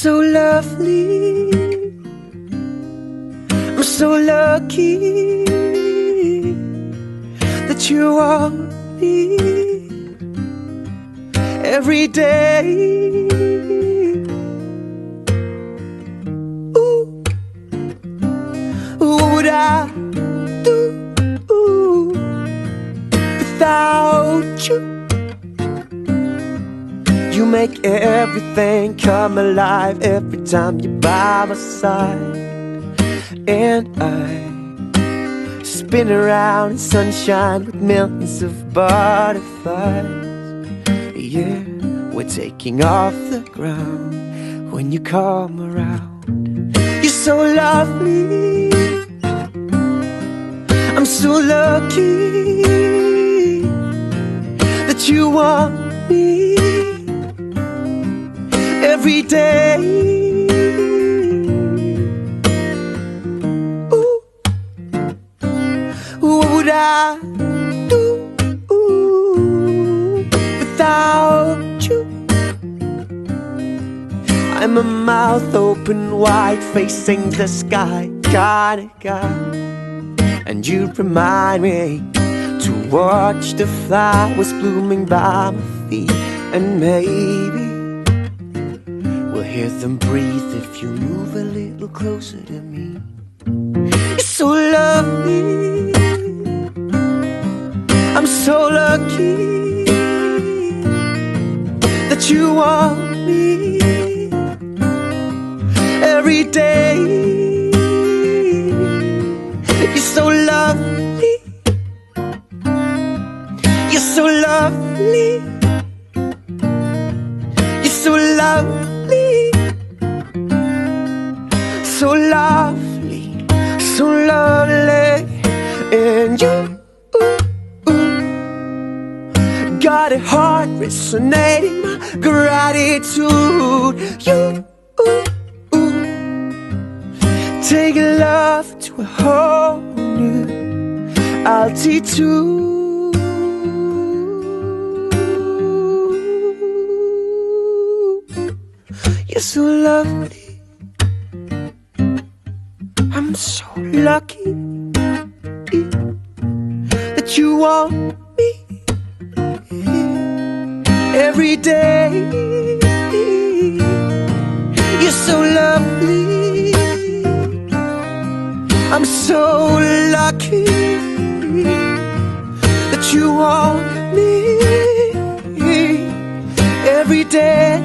so lovely, I'm so lucky that you want me every day. Ooh, what would I do without you? You make everything come alive every time you're by my side. And I spin around in sunshine with millions of butterflies. Yeah, we're taking off the ground when you come around. You're so lovely, I'm so lucky that you want me every day. Ooh, what would I do without you? I'm a mouth open wide, facing the sky kind of guy. And you remind me to watch the flowers blooming by my feet. And maybe we'll hear them breathe if you move a little closer to me. You're so lovely, I'm so lucky that you want me every day. You're so lovely, you're so lovely, you're so lovely, so lovely, so lovely. And you got a heart resonating my gratitude. You take love to a whole new altitude. You're so lovely, I'm so lucky that you want me every day. You're so lovely, I'm so lucky that you want me every day.